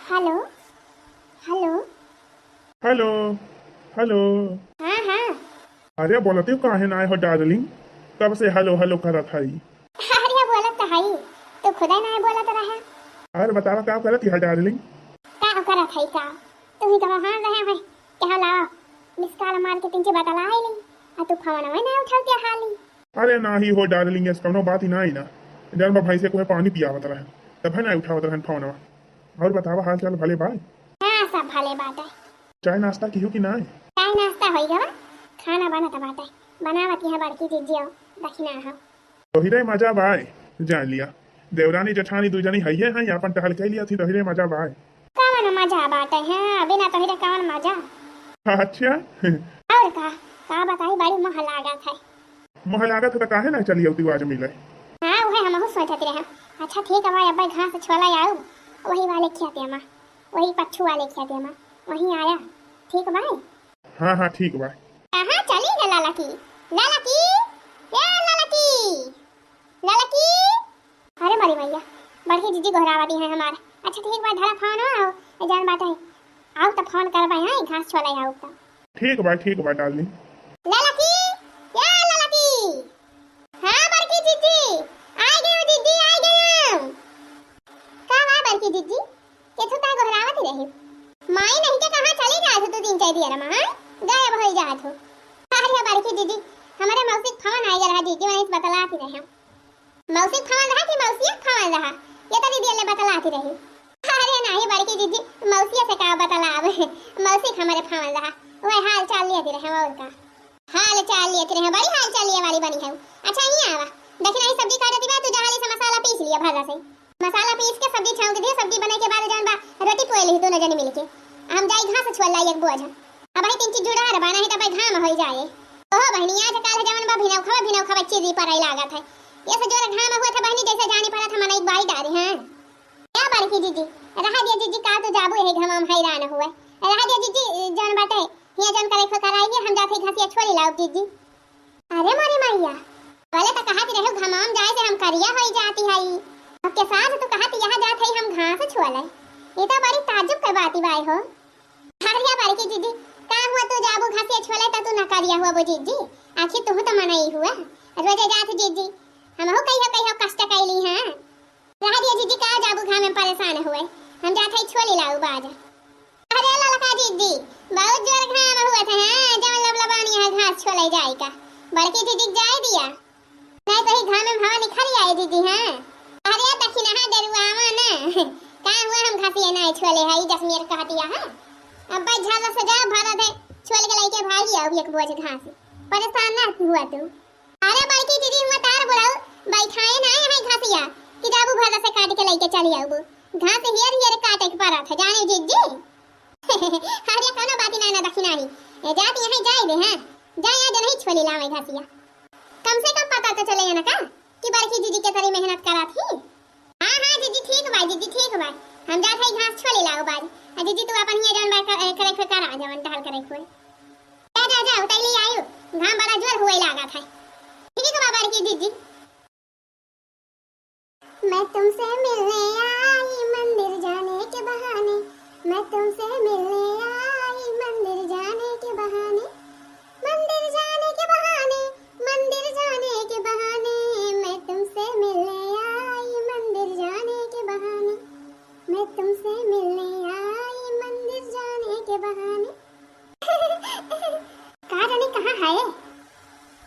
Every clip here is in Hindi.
हेलो। हेलो। हेलो। हेलो। हाँ हाँ। अरे बोलते काहे ना आए हो डार्लिंग? कब से हेलो हेलो करत हई। अरे बोला तो हई, तो खुदा ना बोला तो रहा। अरे बतावा क्या करत है डार्लिंग? का करा थई का? तू ही कहा हां रहे भाई। क्या लावा? मिस कॉल मार के तिनके बतला आई ली। आ तू फोन में ना उठाते हाली। अरे ना ही हो डार्लिंग, ऐसा कौनो बात ही ना आई ना। जन भाई से कोई पानी पियावत रहे तब है ना उठावत रहन फोनवा। और बतावा हाल चाल भले भाई? हां सब भले बात है। चाय नाश्ता कियो कि ना? चाय नाश्ता होई गवा। खाना बना तो बात है। बनावत है बड़की दीजियो दक्षिणा हो। तो हिरे मजा बाय। जान लिया देवरानी जेठानी दू जनी हइये हैं अपन टहल के लिया थी तो हिरे मजा बाय। कौन मजा बात है बिना तो हिरे कौन मजा। अच्छा। और का बताई बड़ी मोह लागत है। मोह लागत है तो काहे ना चलिए तू आज मिले। हाँ वही हम सोचत रहे। अच्छा ठीक है भाई, अब घास छोला आऊ वही वाले खियाते माँ, वही पच्छू वाले खियाते माँ, वही आया। ठीक भाई। हाँ हाँ ठीक बा। कहाँ चली है लाला की? लाला की, ए लाला की, लाला की। अरे मरी मैया, बड़की जीजी घोरावती है हमार। अच्छा ठीक बा, धरा फोन आओ जान बात है। आओ तो फोन करवाई है घास छोला आओ तो। ठीक बा डार्लिंग। लाला की, ए लाला की। हाँ बड़की जीजी, आ गई हूँ दीदी, आ गई हूँ। कहाँ है बड़की दीदी? ये तो काय घोरावती रही। माई नहीं के कहाँ चली जात हो तू दिन चाय दिया रमा? गायब हो जात हो। अरे बड़की दीदी, हमारे मौसी फोन आई रहा दीदी, मैं इस बतलाती रही हूँ। मौसी फोन रहा कि मौसी फोन रहा? ये तो दीदी ले बतलाती रही। अरे नहीं बड़की दीदी, मौसी से का बतलावे। मौसी हमारे फोन रहा, वह हाल चाल लेती रहे और का। हाल चाल लेती रहे, बड़ी हाल चाल लिए वाली बनी है। अच्छा ये आवा, देखना ही सब्जी काटती बा, तू जहाली से मसाला पीस लिया भरा से। मसाला पीस के सब्जी छौंक दे, सब्जी बने के बाद जान बा रोटी पोए ली दोनों जने मिलके। हम जाई घास छोला एक बोझ। अब ही तीन चीज जुड़ा रे बना है त भाई घाम होई जाए। ओहो बहनी आज काल जवन बा भिनौ खवा चीज पर आई लागत है। ये से जोर घाम हुआ था बहनी, जैसे जाने पड़ा था मना एक बाई डारे हैं। क्या बड़की दीदी, रहा दिया दीदी का तो जाबू है घाम हम हैरान हुए। रहा दिया दीदी जन बाटे हिया जन करे खो कराई हम जाते घासिया छोड़ी लाओ दीदी। अरे मारी मैया, पहले तो कहती रहे घमाम जाए से हम करिया होई जाती है। अब के साथ तो कहती यहाँ जात है हम घास छोले। ये तो बड़ी ताज्जुब के बात बाई हो। हरिया बड़की दीदी, का हुआ तू जाबू घासिया छोले त तू न करिया हुआ वो जीजी? आखिर तू तो मना ही हुआ। रोजे जात जीजी, हम हो कहियो कष्ट कैली हैं। रह दिया जीजी का जाबू घाम में परेशान हुए, हम जात है छोली लाऊ बाज। अरे ललका जीजी, बहुत जोर घाम हुआ था हां, जब लबलबानी है घास छोले जाए का। बड़की दीदी जाए दिया नहीं तो ही घाम में हवा निखर आए दीदी। हां अरे दक्षिणा है दरुआवा ना। का हुआ हम घासिया नहीं छोले है जसमीर कहतिया है। अब भाई झाला सजा भारत है छोले के लाइके भागी आओ एक बोझ घास। परेशान ना हुआ तू? अरे बड़की दीदी हुआ तार बुलाओ, बैठाए ना है घासिया कि जाबू भाला से काट के लाइके चली आओ। घास हियर काटे के पड़ा था जाने जीजी। अरे कोनो बात ना दक्षिणा ही जाती यहीं जाए दे। हां जाए आज नहीं छोली लावे घासिया। कम से कम पता तो चले ना का कि बड़की दीदी के तरी मेहनत करा थी। हां हां दीदी ठीक भाई, दीदी ठीक भाई, हम जात है घास छोली लाओ बाज। दीदी तू अपन हिया जन बार करे करा जवन टहल करे खोए। जा उतैली आयु, घाम बड़ा जोर हुए लागा था। ठीक है बड़की दीदी। मैं तुमसे मिलने आई मंदिर जाने के बहाने, मैं तुमसे मिलने आई मंदिर जाने के बहाने, मंदिर जाने के बहाने, मंदिर जाने के बहाने, मैं तुमसे मिलने आई मंदिर जाने के बहाने, मैं तुमसे मिलने आई मंदिर जाने के बहाने। कहाँ जाने कहाँ है?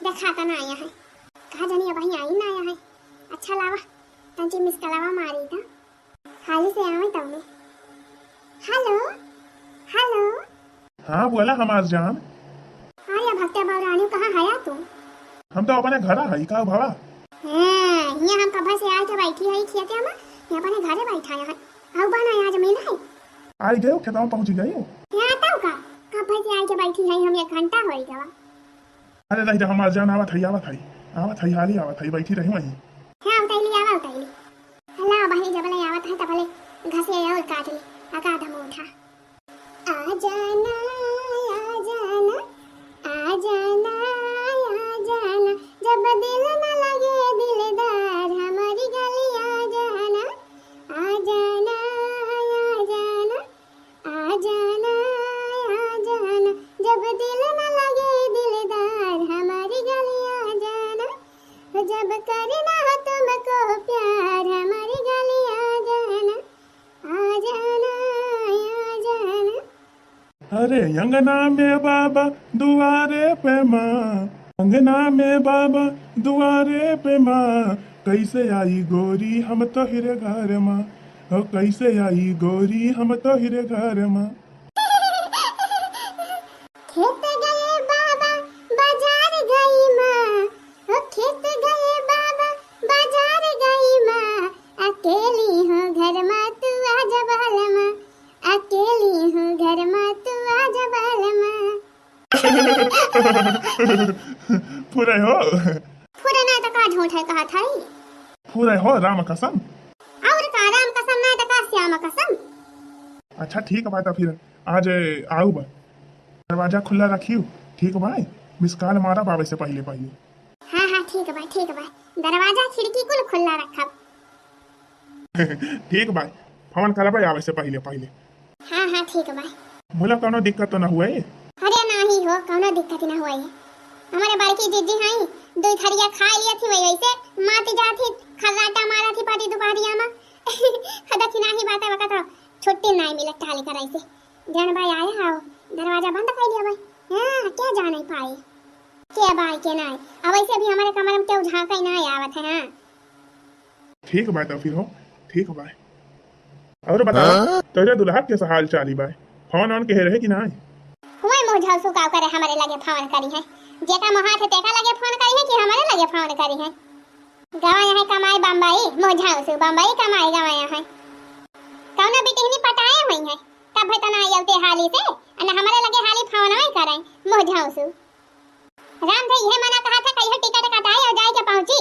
देखा तो ना आया है। कहाँ जाने अब आई ना आया है। अच्छा लावा तंची मिस कलावा मारी था हाली से आवे तो मैं। Hello hello. हाँ बोला हमार जान। अरे भक्तिया बावरानी कहाँ है तू? हम तो अपने घर हई का भावा। हां यहाँ हम कब से आए थे बैठी है खेते हम यहाँ अपने घरे बैठा है। आओ बना आज मिला है। आई गए खेतों पहुंच गए। यहाँ तो का कब से आए थे बैठी है हम 1 घंटा होई गवा। अरे नहीं हमार जान आवत हई हाली आवत हई बैठी रही वहीं। हां उतैली अल्लाह बहनी जब ले आवत है तब ले घसे और काट ले आका धम उठा। आ जाना आ जाना आ जाना आ जाना, जब दिल न लगे दिलदार हमारी गली आ जाना, आ जाना आ जाना। अरे अंगना में बाबा दुआरे पे माँ, अंगना में बाबा दुआरे पे माँ, कैसे आई गोरी हम तो हिरे घर माँ, ओ कैसे आई गोरी हम तो हिरे घर माँ। खेत गए बाबा बाजार गई माँ, ओ खेत गए बाबा बाजार गई माँ, अकेली हूँ घर में तू आ जा बाल माँ, अकेली हूँ घर में तू आ जा बाल माँ। पूरे हो, पूरा ना तो का झूठ है कहा था ही, पूरे हो राम कसम। और का राम कसम ना तो का श्याम कसम। अच्छा ठीक है भाई, तो फिर आज आऊ बा, दरवाजा खुला रखियो, ठीक है भाई, मिस कॉल मारा बाबे से पहले पहले। हाँ हाँ ठीक है भाई, ठीक है भाई, दरवाजा खिड़की कुल खुला रखा। ठीक भाई, फोन करा भाई आवे से पहले पहले। हाँ हाँ ठीक है भाई। मुला कोनो दिक्कत तो ना हुआ है? अरे नहीं हो, कोनो दिक्कत ना हुआ है। हमारे बड़की जीजी हैं, दो थरिया खा लिया थी वही वैसे माती जाती खर्राटा मारा थी पाटी दोपहरिया में। दक्षिणा ही बात है वका तो छुट्टी नहीं मिलत टाली कराई से। जन भाई आए हां, दरवाजा बंद कर दिया भाई। हां क्या जा नहीं पाए के भाई के नहीं, अब ऐसे भी हमारे कमरे में केहू झांका ही नहीं आवत है। हां ठीक भाई, तो फिर हो ठीक भाई। और बता तेरे दुल्हा के हाल चाली भाई, फोन ऑन के रहे कि नहीं? हुए मुझे सुकाव करे हमारे लगे फोन करी है, जेका मोहात है तेका लगे फोन करी है कि हमारे लगे फोन करी है। गवाया है कमाई बम्बई, मोझा से बम्बई कमाई गवाया है। कौना बिटिहनी पटाए हुई है, तब है तना यलते हाली से अन हमारे लगे हाली फोन नहीं करे मोझा से। राम भाई ये मना कहा था कहीं टिकट कटाई और जाए के पहुंची,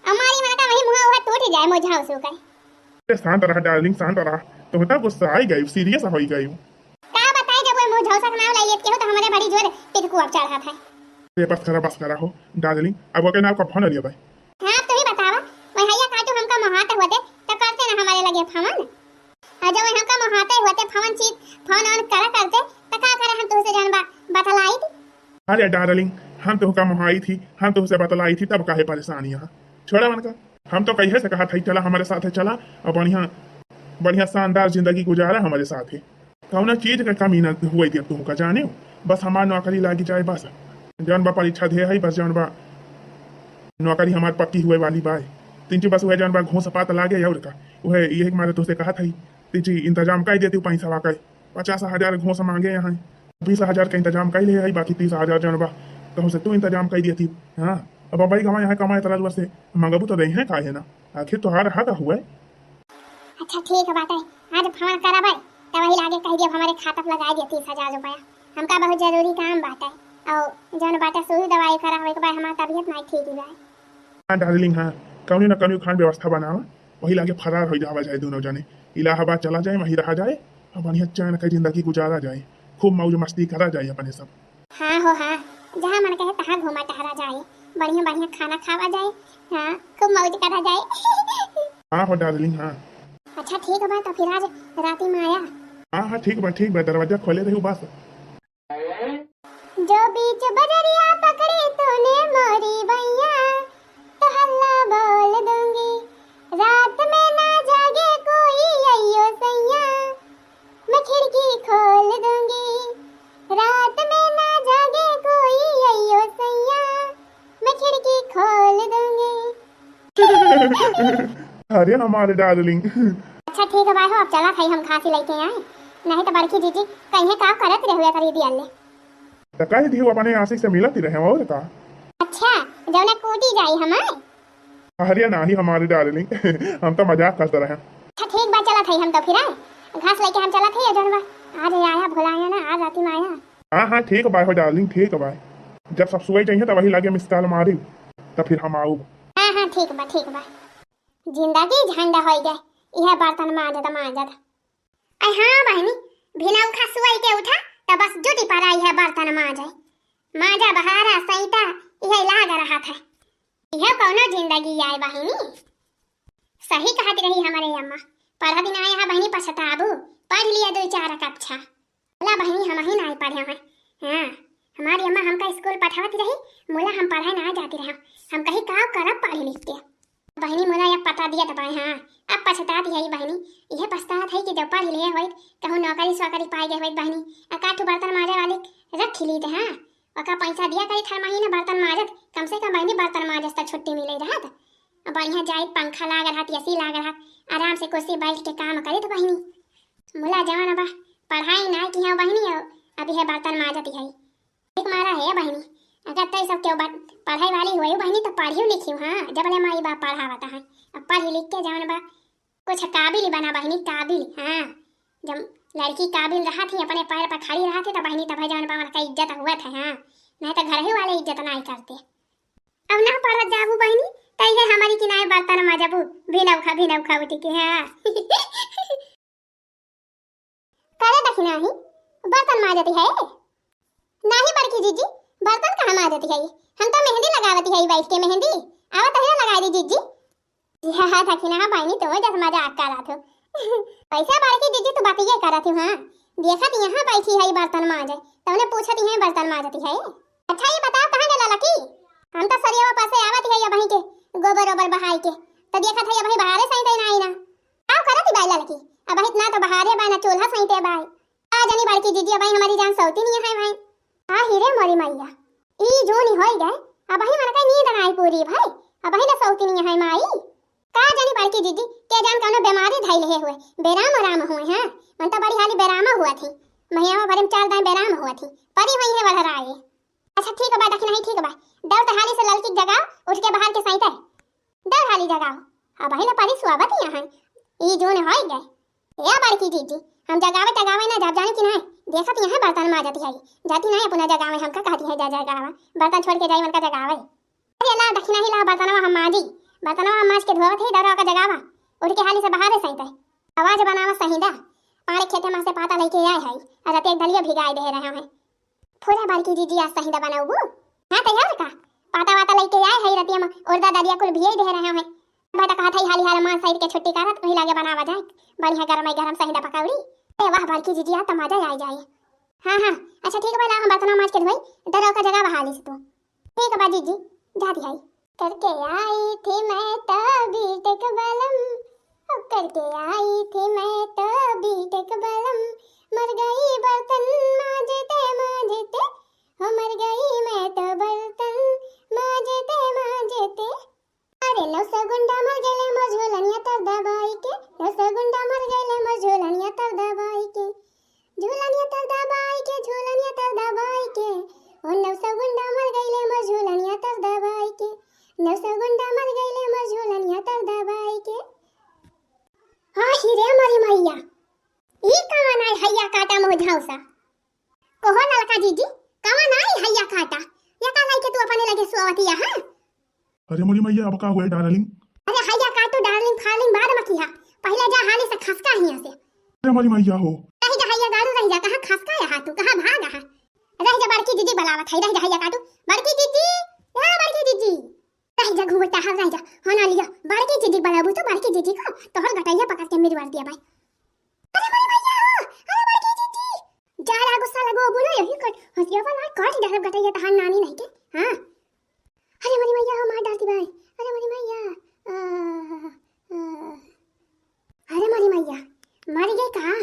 हमारी मन का वही मुंह हुआ टूट जाए मोझा से कहे। शांत रहा डार्लिंग, शांत रहा, तो होता गुस्सा आई गई, सीरियस हो गई। का बताए जब वो मोझा से नाम ले लेते हो तो हमारे बड़ी जोर टिककू अब चढ़ा था। ये बस करा हो डार्लिंग, अब वो के नाम का फोन लिया भाई। हां तो ही बतावा, वही हैया काटू हमका मोहाते होते तो करते ना हमारे लगे फोन। जब हमका मोहाते होते फोन चीज फोन ऑन करा करते तो का करे हम तुमसे जानबा बतलाई थी। अरे डार्लिंग, हम तो का मोहाई थी, हम तो उसे बतलाई थी, तब काहे परेशानी यहाँ छोड़ा मन का। हम तो कहीं से कहा था चला हमारे साथ है, चला और बढ़िया बढ़िया शानदार जिंदगी गुजारा हमारे साथ है। कौना चीज का कमी ना हुई थी तुम का जाने, बस हमार नौकरी लागी जाए, बस जौन बा परीक्षा दे है, बस जौन बा नौकरी हमार पक्की हुए वाली बाय तीन बस वह जौन बा घूस पात लागे और का वह यही मारे तुझसे कहा था तीन इंतजाम कर देती पैसा का 50,000 घूस मांगे यहाँ, 20,000 का इंतजाम कर ले, बाकी 30,000 जौन बा कहूँ से तू इंतजाम कर देती। हाँ अब भाई कमा यहाँ कमाए तला से मंगबू तो रही है का है ना, आखिर तो हार हा का हुआ। अच्छा ठीक है बात है, आज फोन करा भाई तो वही लागे कह दिया हमारे खाता पे लगा दिया 30,000 रुपया, हमका बहुत जरूरी काम बात है और जौन बात है सुई दवाई करा होए के बाद हमार तबीयत नहीं ठीक ही भाई। हाँ डार्लिंग, हाँ कौनी ना कौनी खान व्यवस्था बनावा, वही लागे फरार हो जावा जाए, दोनों जाने इलाहाबाद चला जाए, वहीं रहा जाए और बढ़िया चैन का जिंदगी गुजारा जाए, खूब मौज मस्ती करा जाए अपने सब। हाँ हो हाँ, जहाँ मन कहे तहाँ घुमा टहरा जाए, बढ़िया बढ़िया खाना खावा जाए, हाँ खूब मौज करा जाए। हाँ हो डार्लिंग हाँ। अच्छा ठीक है बात, तो फिर आज राती में आया। हाँ हाँ ठीक बा, दरवाजा खोले रही बस। जो बीच बजरिया पकड़ी तूने मोरी भैया तो हल्ला बोल दूंगी, रात में ना जागे कोई अयो सैया, मैं खिड़की खोल दूंगी, रात में ना जागे कोई अयो सैया, मैं खिड़की खोल दूंगी। अरे हमारे डार्लिंग। अच्छा ठीक है भाई हो, अब चला खाई हम खांसी लेके आए, नहीं तो बड़की जीजी कहीं का करत रहुए करी दिया ले। तो कह दी अपने आशिक से मिलती रहे और का। अच्छा जौना कूटी जाई हमारे। अरे नहीं हमारे डार्लिंग, हम तो मजाक करते रहे। अच्छा ठीक बात, चला था हम तो फिर आए घास लेके हम चला थे जनवा, आज आया भोला आया ना, आज राती में आया। हाँ हाँ ठीक बाय हो डार्लिंग, ठीक बाय, जब सब सुई चाहिए तो वही लागे मिस कॉल मारी तो फिर हम आऊ। हाँ हाँ ठीक बा, जिंदगी झंडा हो गए यह बर्तन मांजत। आई हाँ बहनी, बिना उठा सुई के उठा तो बस जुटी पर आई है बर्तन मांजा बहारा सईता यह लाग रहा था। यह कौनो जिंदगी आए बहनी, सही कहती रही हमारे अम्मा, पढ़ा दिन आया है बहनी पछताबू, पढ़ लिया 2-4 कक्षा, बोला बहनी हम ही नहीं पढ़े हैं। हाँ हमारी अम्मा हमका स्कूल पढ़ाती रही, बोला हम पढ़ाई ना जाती रहे, हम कहीं का करब पढ़ लिख के। बहनी मोला या पता दिया दबाए हाँ अब पछतात है बहनी यह पछतात है कि जब पढ़ लिए होई कहूँ नौकरी स्वाकरी पाई गए होई बहनी अकाठू बर्तन माजे वाले रख ली थे हाँ ओका पैसा दिया करी हर महीने बर्तन माजत कम से कम बहनी बर्तन माजत तक छुट्टी मिले रहत बढ़िया जाए पंखा लाग रहा एसी लाग रहा आराम से कुर्सी बैठ के काम करे तो बहनी मोला जवान बा पढ़ाई ना की हाँ बहनी अभी है बर्तन माजत है एक मारा है बहनी अगर तय सब क्यों पढ़ाई वाली हुई बहनी तो पढ़ी लिखी हाँ जब ले माई बाप पढ़ावता है अब पढ़ी लिख के जवान बा कुछ काबिल बना बहनी काबिल हाँ जब लड़की काबिल रहा थी अपने पैर पर खड़ी रहा थी तो बहनी तब जवान बा का इज्जत हुआ था हाँ नहीं तो घर ही वाले इज्जत नहीं करते अब ना पढ़ जाबू बहनी तय है हमारी किनारे बर्तन माजबू भी नौखा उठी के हाँ करे दखना ही बर्तन माजती है नहीं बड़की जीजी बर्तन कहाँ माजती है हम तो मेहंदी लगावती है बैठ के मेहंदी आवत है लगा दी जीजी हाँ दखना हाँ बहनी तो जस मजाक करा थो पैसा बड़की जीजी तो बात ये करा थी हाँ देखा थी यहाँ बैठी है बर्तन माजे तुमने पूछा थी है बर्तन माजती है अच्छा ये बताओ कहाँ गला लकी हम तो सरिया पास आवत है या बही के गोबर ओबर बहाई के तो देखा था या बही बहारे सही तई ना आओ करा थी बाई लड़की अब इतना तो बहारे बाई ना चूल्हा सही ते बाई आ जानी बड़की जीजी अब हमारी जान सौती नहीं है भाई हाँ हीरे मोरी मैया ई जो नहीं होई गए अब ही मन का नींद ना आई पूरी भाई अब ही ना सौती नहीं है माई का जानी बड़की जीजी के जान कौनो बीमारी धाई ले हुए बेराम आराम हुए हैं मन तो बड़ी हाली बेरामा हुआ थी महिया बड़े चार दाई बेराम हुआ थी परी वही है बढ़ रहा है अच्छा ठीक है बा दखना ही ठीक है बा दौड़ तो हाली से लड़की जगाओ उठ के बाहर के सही दौड़ हाली जगाओ अब ही ना परी स्वागत यहाँ ई जो नहीं होई गए या बड़की जीजी हम जगावे तगावे ना जब जाने की नहीं देखत यहाँ बर्तन माजती है जाती नहीं अपना जगावे हमका कहती है जा जगावा बर्तन छोड़ के जाई मन का जगावे अरे ला दखना ही ला बर्तनवा हम माजी बर्तनवा हम माज के धोवत है दरवा का जगावा उठ के हाली से बाहर सही तय आवाज बनावा सहीदा पाड़े खेते में से पाता लेके आए है और एक दलिया भिगाई दे रहे हैं थोड़ा बड़की जीजी आज सहीदा बनाऊ हां तैयार का पाता वाता लेके आए है रतिया में और दलिया कुल भिगाई दे रहे हैं बेटा कहा था हाली हाल मां साइड के छुट्टी करत वही लागे बनावा जाए बढ़िया गरम सहीदा पकावड़ी ए वाह बड़की जीजी आ तो मजा आ जाए हाँ हाँ अच्छा ठीक है भाई हम बर्तन माज के धोई दरवा का जगह बहाली से तो ठीक है बा जीजी जा दी आई करके आई थी मैं तभी टेक बलम करके आई थी मैं तभी टेक बलम मर गई बर्तन माजते माजते हो मर गई मैं तो बर्तन माजते अरे लो सगुंडा मर गले मझोलनिया तर दबाई के लो सगुंडा मर गले मझोलनिया तर दबाई के झूलनिया तर दबाई के झूलनिया तर दबाई के ओ लो सगुंडा मर गले मझोलनिया तर दबाई के लो सगुंडा मर गले मझोलनिया तर दबाई के हां हीरे मरी मैया ई कवा नाई हैया काटा मोझाउसा कोहो ललका जीजी कवा नाई हैया काटा या का लाई के तू अपने लगे सोवती हां अरे मोरी मैया अब का हुआ डार्लिंग अरे हैया काटू डार्लिंग फार्लिंग बाद में किया पहले जा हाली से खसका हिया से अरे मोरी मैया हो रह जा हैया दारू रह जा कहां खसका है तू कहां भागा है रह जा बड़की जीजी बुलावत है रह जा हैया काटू बड़की जीजी हां बड़की जीजी रह जा घूमता है रह जा होना लिया बड़की जीजी बुलाबू तो बड़की जीजी को तोहर गटैया पकड़ के मेरी वार दिया भाई अरे मोरी मैया अरे बड़की जीजी जा ला गुस्सा लगो बोलो यही कर हंसिया वाला काट डर गटैया तहां नानी नहीं के हां अरे मोरी मैया हो मार डालती भाई अरे मोरी मैया अरे मोरी मैया मर गई कहा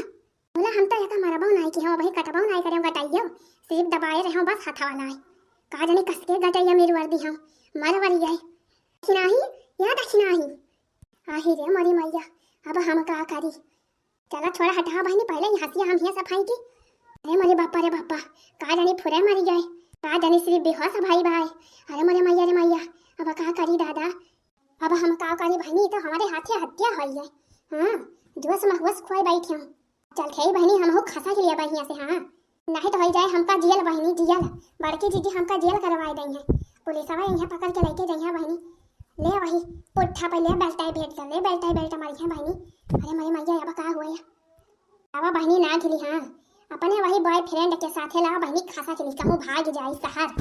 बोला हम तो या मारा बहु नहीं की हो भाई कटबाऊ नहीं करे गटाइयो सिर्फ दबाए रहो बस हाथ वाला है का जाने कस के गटाइया मेरी वर्दी हो मर वरी जाए खिनाही या दखिनाही आही रे मोरी मैया अब हम का करी चला छोड़ा हटा बहनी पहले ही हंसिया हम ही सफाई की अरे मोरे बापा का जाने फुरे मरी जाए का जाने सिर्फ बेहोश भाई भाई अरे मोरे मैया रे मैया अब का करी दादा अब हम का करी बहनी तो हमारे हाथ से हत्या होई है हां जोश महवस खोई बैठी हूं चल खे बहनी हम हो खसा के लिए बढ़िया से हां नहीं तो हो जाए हमका जेल बहनी जेल बड़की जीजी हमका जेल करवाई दई है पुलिस वाला यहां पकड़ के लेके जइया बहनी ले वही पुट्ठा पे ले बेल्टाई भेट ले बेल्टा मारी है बहनी अरे मेरी मैया अब का हुआ अब बहनी ना खिली हां अपने वही बॉयफ्रेंड के साथे ला बहनी खसा के कहूं भाग जाई शहर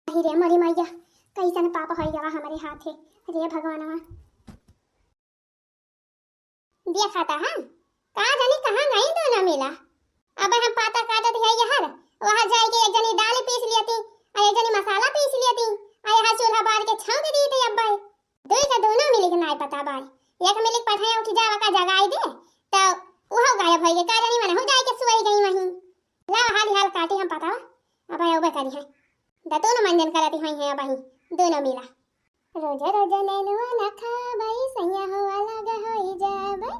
अरे रे मेरी मैया कैसन पाप होई गवा हमारे हाथे रे भगवानवा दिया खाता हां का जानी कहां नहीं दोना मिला अब हम पाता काटत है यार वहां जाए के एक जनी दाल पीस लियती और एक जनी मसाला पीस लियती और यहाँ चूल्हा बार के छौंक दी थी अब्बा दो का दोनों मिली मंजन करती हुई है बही दोनों मिला। रोज रोज नेनुआ न खाबई सैया हो अलग होई जाबई,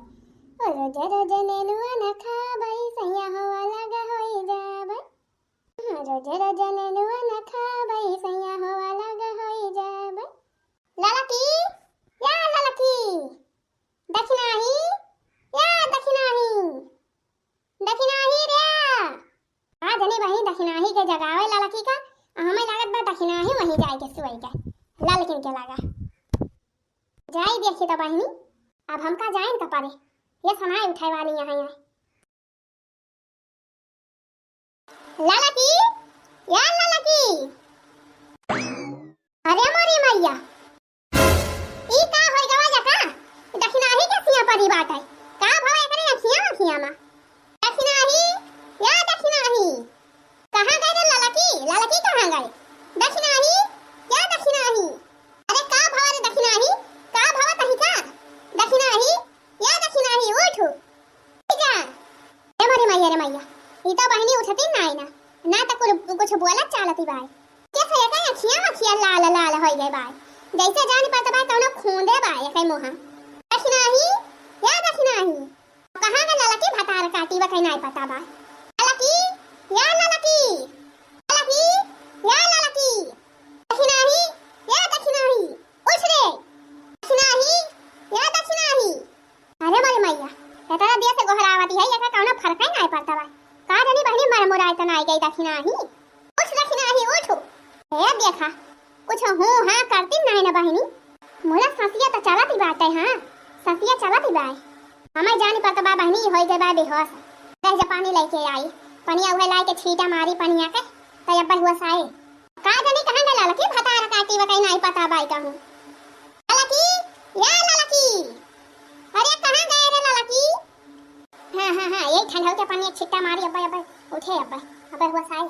ओ रोज रोज नेनुआ न खाबई सैया हो अलग होई जाबई, रोज रोज नेनुआ न खाबई सैया हो अलग होई जाबई। ललकी या ललकी दखनाही या दखनाही दखनाही रे आ जनी वही दखनाही के जगावे ललकी का हमें लागत बा दखनाही वहीं जाए के सुई के ललकिन के लगा जाई देखी तो बहनी अब हमका जाए न परे ये सनाई उठाए वाली यहाँ ललकी या ललकी अरे मोरी मैया ई का होई गवा जका दखनाही के सिया परी बात है का भाव एकरे अखियां अखियां मा दखनाही या दखनाही कहां गए ललकी ललकी कहां गए दखनाही या दखनाही अरे का भाव रे दखनाही का भाव तही का दखनाही या दखनाही उठो जा रे मैया ई तो बहनी उठती ना तो कुछ बोलत चालती बाय कैसे ये अखियां अखियां लाल लाल होई गए बाय जैसे जानी पता बा कौनो खूंदे बा ये मोहा दखनाही या दखनाही कहां का ललकी भतार काटी बा नहीं पता बा ललकी या ललकी ललकी या ललकी दखनाही या दखनाही उठ रे दखनाही या दखनाही अरे मोरी मैया तेरा दिया से गोहरावती है ये का कौनो फर्क ही नहीं पड़ता बा का जानी बहनी मर मुराई तो नहीं गई दखनाही उठ दखनाही उठो ए देखा कुछ हूं हां करती नहीं ना बहनी मोला ससिया तो चलती बात है हां ससिया चलती बाय हमें जानी पता बा बहनी होई गई बा बेहोश दे जा पानी लेके आई पनिया उहे लाई के छीटा मारी पनिया के त अब हुआ साए का जानी कहां गए ललकी भतार काटी बकई नहीं पता बाई कहूं ललकी या ललकी अरे कहां गए रे ललकी हां ये ठंडा के पनिया छीटा मारी अब उठे अब हुआ साए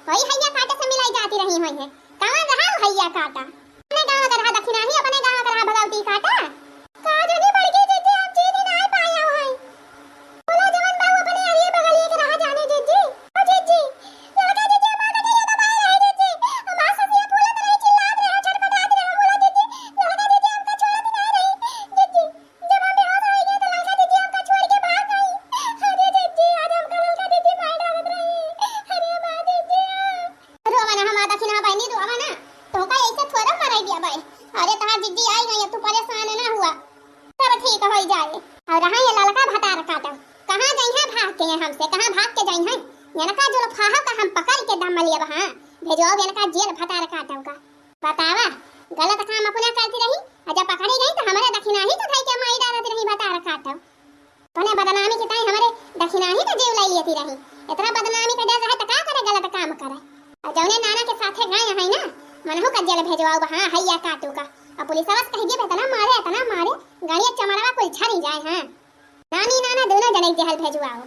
वही हैया काटे से मिलाई जाती रही हुई है। कहां रहा हैया काटा? अपने गांव का रहा दक्षिणाही, अपने गांव का रहा भगवती काटा। का जाने बड़की जीजी हम चीनी नहीं पाया है। बोला जवन बाऊ अपने अरिए बगलिए के रहा जाने जीजी। ओ जीजी, लड़का जीजी हमारा के ये दबाई रहे जीजी। हम आससिया बोलत रही चिल्लात रहे छटपटात रहे बोला जीजी। लड़का जीजी हमका छोड़त नहीं रही। जीजी, जब हम बेहोश हो गए तो लड़का जीजी हमका छोड़ के भाग गई। अरे जीजी, आज हमका लड़का जीजी मार डालत रही। अरे मां जीजी। रोवाना हम दक्षिणा बहनी रोवाना। तो का ऐसे थोड़ा मराई दिया भाई। अरे तहां जीजी आई गई, तू परेशान ना हुआ। सब ठीक हो जाए। और रहा ये लड़का भतार काटा। कहां जाई है भाग के हमसे? कहां भाग के जाई है? यनका जो फाहा का हम पकड़ के दम लिया वहां भेजो यनका जेल भतार काटा का। बतावा गलत काम अपना करती रही और जब पकड़ी गई तो हमारे दक्षिणा ही तो थाई के माई डालत रही बता रखा था पने बदनामी के ताई हमारे दक्षिणा ही तो जेव लाई लेती रही इतना बदनामी का डर रहे तो का करे गलत काम करे और जौने नाना के साथे गए है ना मनहु का जेल भेजवाओ हां हैया काटू का और पुलिस वाला कह जे इतना मारे गाड़ी चमड़वा कोई छरी जाए हां नानी नाना दोनों जने जेल भेजवाओ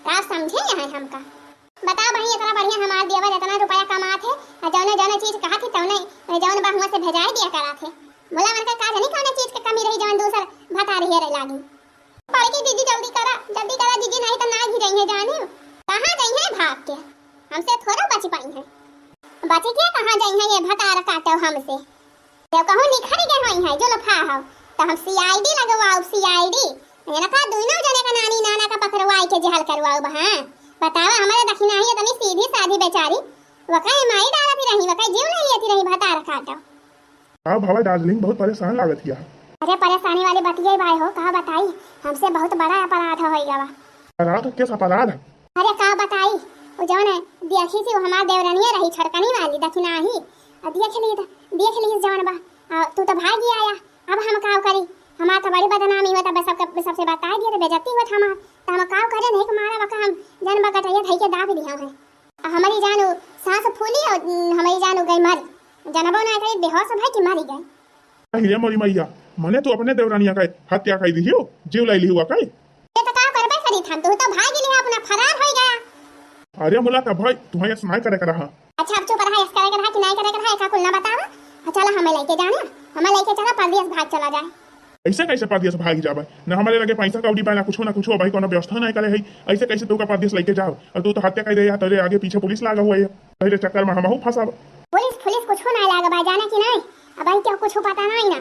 का समझे है हमका बता भाई इतना बढ़िया हमार देवर इतना रुपया कमात है और जौने जौने चीज कहा थी तौने जौन बहुआ से भेजाई दिया करा थे बोला मन का का नहीं कौन चीज के कमी रही जौन दूसर बता रही है लागी पड़की दीदी जल्दी करा दीदी नहीं तो ना ही रही है जाने कहां गई है भाग के हमसे थोड़ा बच पाई है बची के कहां गई है ये भतार काटो हमसे जब कहूं निखर गए होई है जो लफा हो तो हम सीआईडी लगवाओ सीआईडी ये ना का दोनों जने का नानी नाना का पकड़वाई के जेल करवाओ हां बतावा हमारे दक्षिणा ही इतनी सीधी सादी बेचारी वकाई माई डालती रही वकाई जीव नहीं लेती रही भतार काटो हां भावा दार्जिलिंग बहुत परेशान लागत हिया अरे परेशानी वाली बतिये भाई हो कहा बताई हमसे बहुत बड़ा अपराध होई गवा अपराध कैसा अपराध है अरे का बताई वो जौन है देखी थी वो हमार देवरानिया रही छड़कनी वाली दक्षिणा ही देख ली जौन बा तू तो भाग ही आया अब हम का करी हमार तो बड़ी बदनामी होता बस सबसे बता दिया तो बेइज्जती होत हमार तो हम का करे नहीं मारा बका हम जन बका टैया धई के दाब दिया है हमारी जानू सांस फूली और हमारी जानू गई मर जनबो ना करी बेहोश भाई की मारी गई अरे मोरी मैया मने तो अपने देवरानिया का हत्या कर दी हो जीव लाई ली हुआ कई ये तो का करबे करी थम तू तो भाग लिया अपना फरार हो गया अरे मुला का भाई तुम्हारे सुनाई करे करा अच्छा अब चुप रहा इसका करा कि नहीं करे करा का कुल ना बतावा चला हमें लेके जाना हमें लेके चला परदेश भाग चला जाए ऐसे कैसे परदेश भाग जाबे न हमारे लगे पैसा कौड़ी पाना कुछ ना कुछ भाई कोनो व्यवस्था नहीं करे है ऐसे कैसे तू का परदेश लेके जाओ और तू तो हत्या कर दे या तेरे आगे पीछे पुलिस लागा हुआ है तेरे चक्कर में हमहू फंसाब पुलिस कुछ नहीं लागा भाई जाने की नहीं अब भाई क्या कुछ पता नहीं ना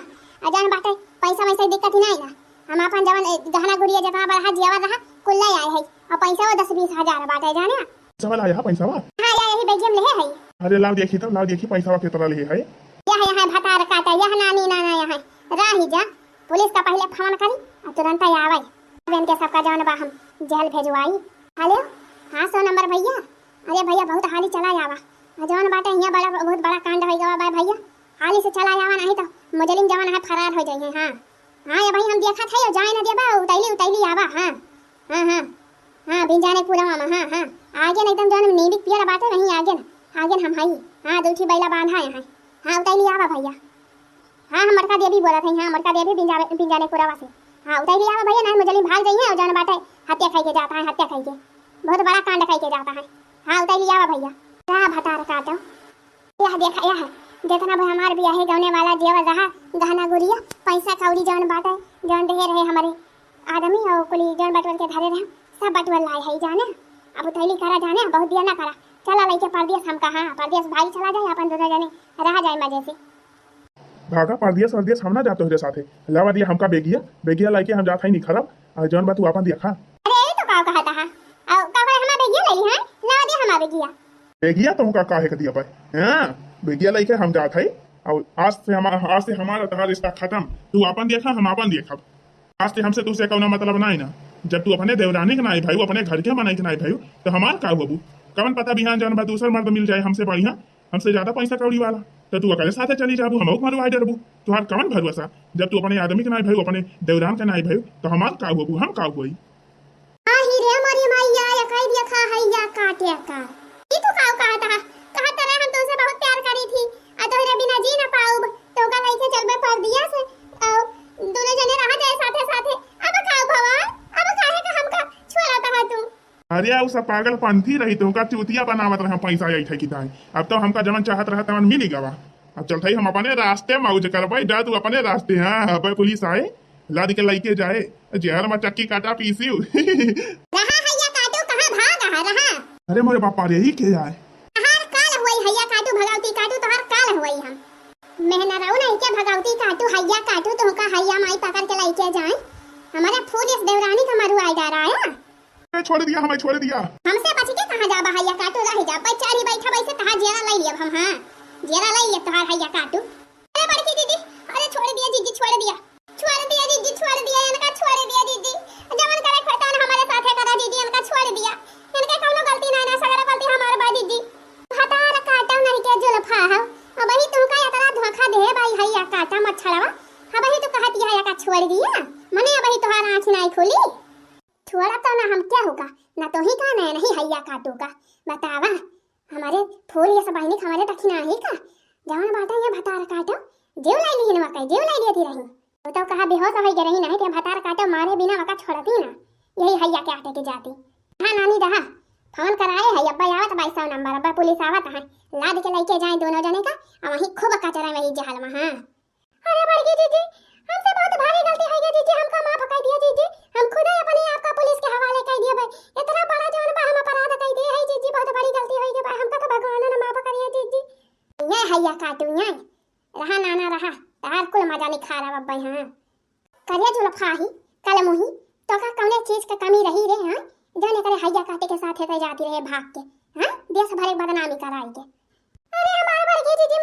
अजान बाटे पैसा वैसा दिक्कत ही नहीं ना हम अपन जवन गहना गुड़िया जगह बढ़ा जियावा रहा कुल्ला आए है और पैसा वो 10-20 हजार बाटे जाने सवाल आया पैसा वा हां यही बेगम ले है अरे लाओ देखी पैसा वा कितना ले है यह भतार काटा यह नानी नाना यह राही जा पुलिस का पहले फोन करी और तुरंत ही आवे अब इनके सबका जवन बा हम जेल भेजवाई हेलो हां 100 नंबर भैया अरे भैया बहुत हाली चला जावा जवन बाटे यहाँ बड़ा बहुत बड़ा कांड हो गया भाई भैया हाली से चला जावा नहीं तो मुजरिम जवान है फरार हो जाए हां ये भाई हम देखा था जाए ना देबा उतैली आवा हां बिन जाने पूरा मामा हां आगे ना एकदम जवन नीली पियर बाटे नहीं आगे ना हम हाई हां दूठी बैला बांधा है हां उतैली आवा भैया हां हम मरका देवी बोला था हां मरका देवी बिन जाने पूरा वासे हां उतैली आवा भैया ना मुजरिम भाग जाइए और जवन बाटे हत्या खाई के जाता है हत्या खाई के बहुत बड़ा कांड खाई के जाता है हां उतैली आवा भैया का भतार काटो यह देखा यह जितना भी हमार बियाह है गौने वाला जेवर रहा गहना गुड़िया पैसा कौड़ी जौन बाटे जौन दे रहे हमारे आदमी और कुली जौन बटवर के धरे रहे सब बटवर लाए है जाने अब थैली करा जाने बहुत दिया ना करा चला लेके परदेश हम कहां परदेश भाई चला जाए अपन दोनों जने रह जाए मजे से भागा परदेश हम ना जाते हो साथे लावा दिया हमका बेगिया लाके हम जात है नहीं खराब और जौन बात तू अपन देखा अरे ये तो का कहता है और का हमारा बेगिया ले ली है लावा दिया हमारा बेगिया तुमका काहे के दिया भाई हां बेगिया लेके हम जात है और आज से हमारा तहार रिश्ता खत्म तू अपन देखा हम अपन देखब आज से हमसे तुझसे कौन मतलब नहीं ना जब तू अपने देवरानी के नाई भाई अपने घर के मनाई के नाई भाई तो हमार का होबू कवन पता बिहान जान बा दूसर मर्द मिल जाए हमसे बढ़िया हमसे ज्यादा पैसा कौड़ी वाला तो तू अकेले साथे चली जाबू हमहू मरवाई डरबू तुहार कवन भरोसा जब तू अपने आदमी के नाई भाई अपने देवरान के नाई भाई तो हमार का होबू हम का होई आही रे मरी मैया या कई दिया खा हैया काटे का ई तू काऊ कहता रे हम तुमसे बहुत प्यार करी थी आ तोहरे बिना जी ना पाऊब तो का लइके चलबे पर दिया से दोनों जने रह जाए साथे अब खाओ भगवान अब काहे का हमका छोड़ता है तू अरे उ सब पागल पंथी रही तो का चूतिया बनावत रहा पैसा आई थे किताई अब तो हमका जमन चाहत रहा तमन मिल गवा अब चलते हम अपने रास्ते मौज करबै जा तू अपने रास्ते हां अब पुलिस आए लाद के लइके जाए जहर में चक्की काटा पीसी रहा हैया काटू कहां भाग रहा अरे मोरे बापा रे ही के जाए हर काल होई हैया काटू भगवती काटू तो हर काल होई हम मेहना रहू नहीं के भगवती काटू हैया काटू तो का हैया माई पकड़ के लइके जाए हमारे फूल इस देवरानी का मरु आई डरा आया छोड़ दिया हमें छोड़ दिया हमसे बच के कहां जा हैया काटू रह जा बेचारी बैठा बैसे तहां जेरा लई लिया हम हां जेरा लई लिया तहां हैया काटू अरे बड़की दीदी अरे छोड़ दिया जीजी छोड़ दिया जीजी छोड़ दिया इनका छोड़ दिया जीजी जवन करे खतान हमारे साथे करा दीदी इनका छोड़ दिया इनके कोनो गलती ना सगरा गलती हमार बा दीदी हतार काटा नहीं के जुल्फा है अब ही तुमका इतना धोखा दे भाई हैया काटा मत छड़वा अब छोड़ दिया मने अब ही तुम्हारा आँख नहीं खोली छोड़ा तो ना हम क्या होगा ना तो ही का ना नहीं हैया काटूगा बतावा हमारे फूल ये सब बहनी हमारे तक नहीं का जवन बाटा ये भतार काटो जेव लाई ली न मकई जेव लाई लेती रही तो कहा बेहोश हो गई रही नहीं कि भतार काटो मारे बिना वका छोड़ती ना यही हैया के आटे के जाती हां नानी रहा फोन कराए है अब्बा आवत 2200 नंबर अब्बा पुलिस आवत है लाद के लेके जाए दोनों जने का और वही खूब कचरा में ही जहल में हां अरे बड़की जीजी हमसे बहुत भारी गलती हो गई जीजी हमका माफ कर दिया जीजी हम खुद ही अपने आप का पुलिस के हवाले कर दिया भाई इतना बड़ा जौन बा हम अपराध कर दिए है जीजी बहुत बड़ी गलती हो गई भाई हमका तो भगवान ने माफ करिए जीजी ये हैया काटू ये रहा नाना रहा तार कुल मजा नहीं खा रहा अब्बा हां करिया जो लफाही कल मुही तो का कौने चीज का कमी रही रे हां जाने करे हैया काटे के साथ है जाती रहे भाग के हां देश भरे बदनामी कराई के अरे हमारे बड़की जीजी